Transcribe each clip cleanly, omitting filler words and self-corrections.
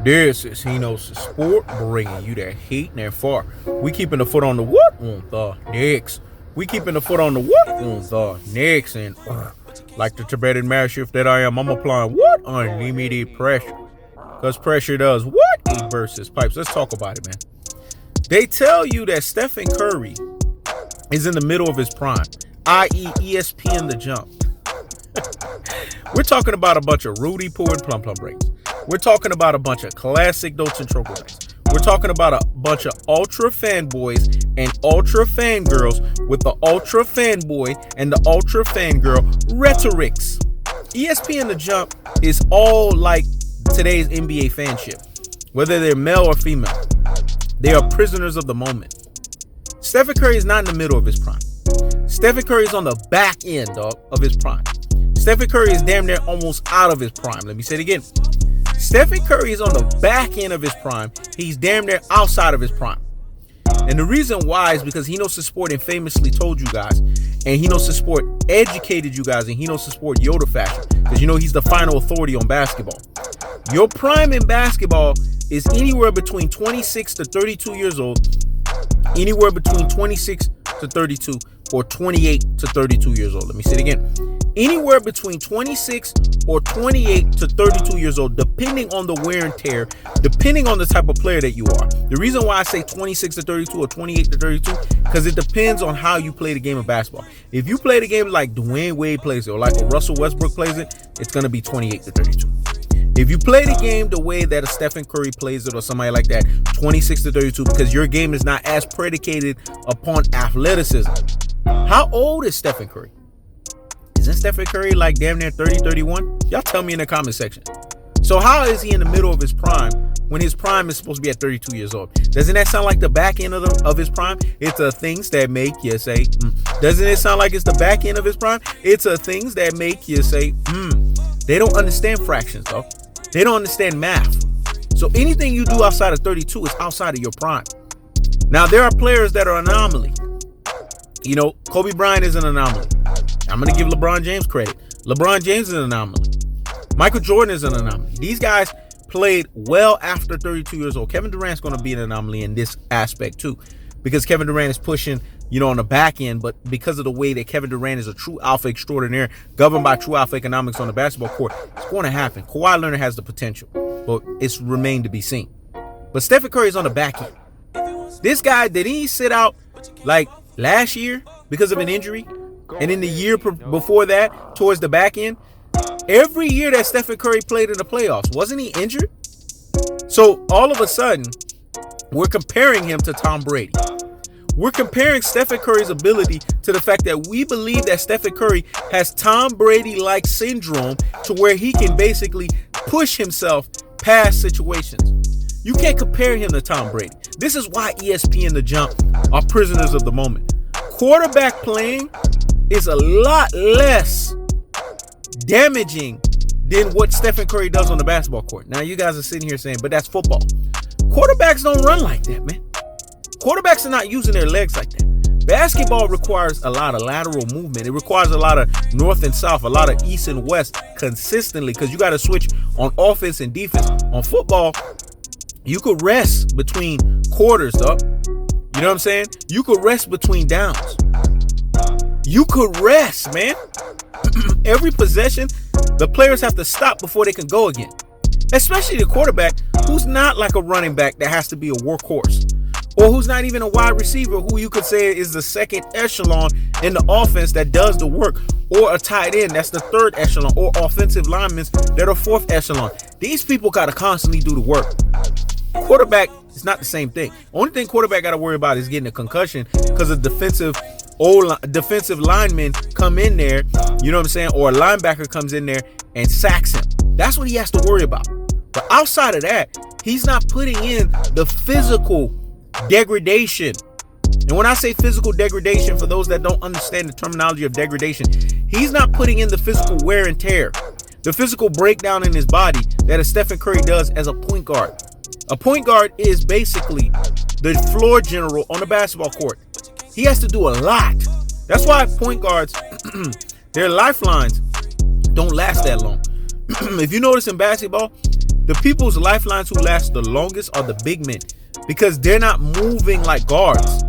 This is Hino's Sport, bringing you that heat and that far. We keeping the foot on the what on the next. We keeping the foot on the what on the next. And like the Tibetan mastiff that I am, I'm applying what? Unlimited pressure. Because pressure does what? It bursts his pipes. Let's talk about it, man. They tell you that Stephen Curry is in the middle of his prime, i.e. ESPN The Jump. We're talking about a bunch of Rudy Poo and Plum Plum Breaks. We're talking about a bunch of classic Dolce Troglodytes. We're talking about a bunch of ultra fanboys and ultra fangirls with the ultra fanboy and the ultra fangirl rhetorics. ESPN The Jump is all like today's NBA fanship. Whether they're male or female, they are prisoners of the moment. Stephen Curry is not in the middle of his prime. Stephen Curry is on the back end, dog, of his prime. Stephen Curry is damn near almost out of his prime. Let me say it again. Stephen Curry is on the back end of his prime. He's damn near outside of his prime. And the reason why is because He Knows the Sport and famously told you guys, and He Knows the Sport educated you guys, and He Knows the Sport Yoda fashion, because you know he's the final authority on basketball. Your prime in basketball is anywhere between 26 to 32 years old, anywhere between 26 to 32, or 28 to 32 years old. Let me say it again. Anywhere between 26 or 28 to 32 years old, depending on the wear and tear, depending on the type of player that you are. The reason why I say 26 to 32 or 28 to 32, because it depends on how you play the game of basketball. If you play the game like Dwayne Wade plays it, or like a Russell Westbrook plays it, it's going to be 28 to 32. If you play the game the way that a Stephen Curry plays it or somebody like that, 26 to 32, because your game is not as predicated upon athleticism. How old is Stephen Curry? Isn't Stephen Curry like damn near 30, 31? Y'all tell me in the comment section. So how is he in the middle of his prime when his prime is supposed to be at 32 years old? Doesn't that sound like the back end of his prime? It's the things that make you say, Doesn't it sound like it's the back end of his prime? It's the things that make you say, They don't understand fractions, though. They don't understand math. So anything you do outside of 32 is outside of your prime. Now, there are players that are anomaly. You know, Kobe Bryant is an anomaly. I'm going to give LeBron James credit. LeBron James is an anomaly. Michael Jordan is an anomaly. These guys played well after 32 years old. Kevin Durant's going to be an anomaly in this aspect too, because Kevin Durant is pushing, on the back end, but because of the way that Kevin Durant is a true alpha extraordinaire, governed by true alpha economics on the basketball court, it's going to happen. Kawhi Leonard has the potential, but it's remained to be seen. But Stephen Curry is on the back end. This guy, did he sit out like last year because of an injury? And in the year before that, towards the back end, every year that Stephen Curry played in the playoffs, wasn't he injured? So all of a sudden, we're comparing him to Tom Brady. We're comparing Stephen Curry's ability to the fact that we believe that Stephen Curry has Tom Brady-like syndrome to where he can basically push himself past situations. You can't compare him to Tom Brady. This is why ESPN The Jump are prisoners of the moment. Quarterback playing is a lot less damaging than what Stephen Curry does on the basketball court. Now, you guys are sitting here saying, but that's football. Quarterbacks don't run like that, man. Quarterbacks are not using their legs like that. Basketball requires a lot of lateral movement. It requires a lot of north and south, a lot of east and west consistently, because you got to switch on offense and defense. On football, you could rest between quarters, though. You know what I'm saying? You could rest between downs. You could rest, man. Every possession, the players have to stop before they can go again. Especially the quarterback, who's not like a running back that has to be a workhorse, or who's not even a wide receiver who you could say is the second echelon in the offense that does the work, or a tight end that's the third echelon, or offensive linemen that are fourth echelon. These people got to constantly do the work. Quarterback is not the same thing. Only thing quarterback got to worry about is getting a concussion because of defensive linemen come in there, you know what I'm saying, or a linebacker comes in there and sacks him. That's what he has to worry about. But outside of that, he's not putting in the physical degradation. And when I say physical degradation, for those that don't understand the terminology of degradation, he's not putting in the physical wear and tear, the physical breakdown in his body that a Stephen Curry does as a point guard. A point guard is basically the floor general on the basketball court. He has to do a lot. That's why point guards, their lifelines don't last that long. If you notice in basketball, The people's lifelines who last the longest are the big men because they're not moving like guards.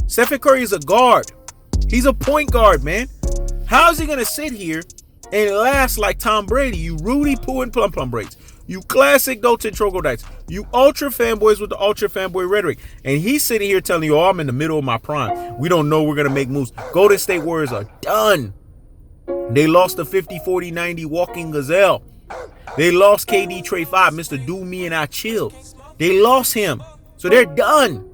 Stephen Curry is a guard. He's a point guard, man. How is he going to sit here and last like Tom Brady? You Rudy Poo and Plum Plum braids. You classic Dolce troglodytes. You ultra fanboys with the ultra fanboy rhetoric. And he's sitting here telling you, oh, I'm in the middle of my prime. We don't know we're going to make moves. Golden State Warriors are done. They lost the 50, 40, 90 walking gazelle. They lost KD Trey 5, Mr. Do Me and I Chill. They lost him. So they're done.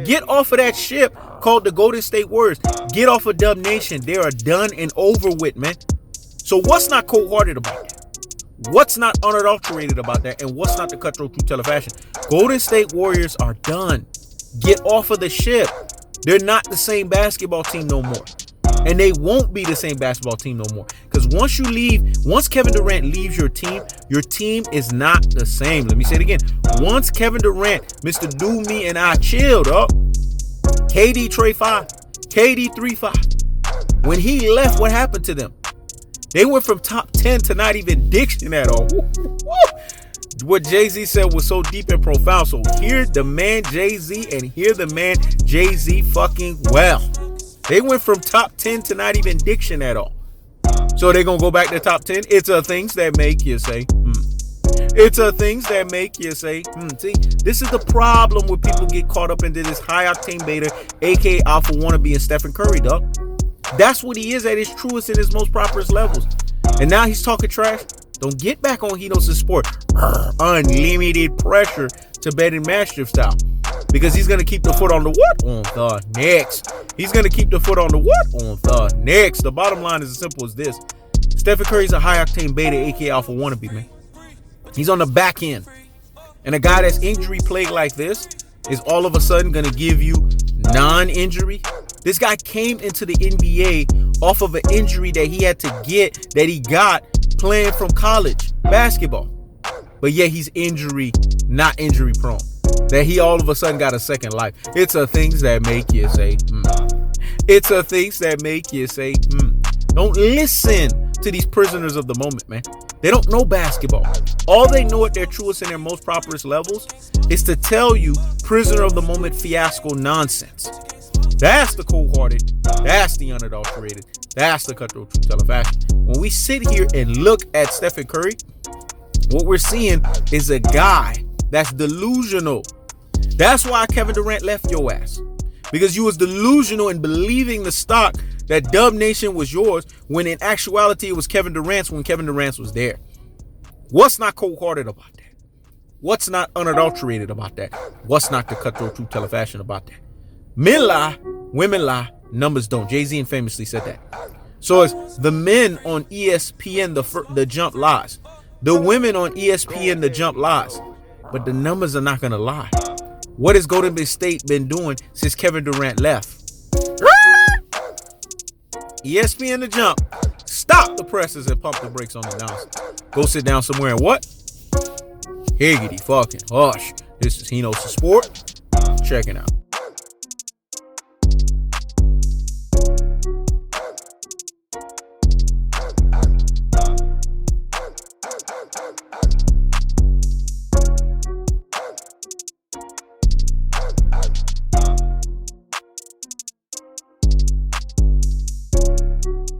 Get off of that ship called the Golden State Warriors. Get off of Dub Nation. They are done and over with, man. So what's not cold-hearted about that? What's not unadulterated about that? And what's not the cutthroat true telefashion? Golden State Warriors are done. Get off of the ship. They're not the same basketball team no more. And they won't be the same basketball team no more. Because once Kevin Durant leaves your team is not the same. Let me say it again. Once Kevin Durant, Mr. Do Me and I Chilled up, KD Trey 5, KD 3-5. When he left, what happened to them? They went from top 10 to not even diction at all. What Jay-Z said was so deep and profound. So hear the man Jay-Z and hear the man Jay-Z fucking well. They went from top 10 to not even diction at all. So they're going to go back to top 10? It's a things that make you say, It's a things that make you say, See, this is the problem when people get caught up into this high-octane beta, a.k.a. alpha wannabe and Stephen Curry, dog. That's what he is at his truest and his most properest levels. And now he's talking trash. Don't get back on Henos' sport. Unlimited pressure to bet in matchup style. Because he's going to keep the foot on the what? On the next. He's going to keep the foot on the what? On the next. The bottom line is as simple as this. Stephen Curry's a high-octane beta, a.k.a. alpha wannabe, man. He's on the back end. And a guy that's injury-plagued like this is all of a sudden going to give you non-injury. This guy came into the NBA off of an injury that he had to get, that he got playing from college basketball. But yet he's not injury prone. That he all of a sudden got a second life. It's a things that make you say, It's a things that make you say, Don't listen to these prisoners of the moment, man. They don't know basketball. All they know at their truest and their most properest levels is to tell you prisoner of the moment fiasco nonsense. That's the cold-hearted. That's the unadulterated. That's the cutthroat true telefashion. When we sit here and look at Stephen Curry, what we're seeing is a guy that's delusional. That's why Kevin Durant left your ass. Because you was delusional in believing the stock that Dub Nation was yours when in actuality it was Kevin Durant's when Kevin Durant was there. What's not cold-hearted about that? What's not unadulterated about that? What's not the cutthroat true telefashion about that? Men lie, women lie, numbers don't. Jay-Z famously said that. So it's the men on ESPN, the jump lies. The women on ESPN, the jump lies. But the numbers are not going to lie. What has Golden State been doing since Kevin Durant left? ESPN, the jump. Stop the presses and pump the brakes on the announcement. Go sit down somewhere and what? Higgity fucking hush. This is Henos' Sport. Checking out.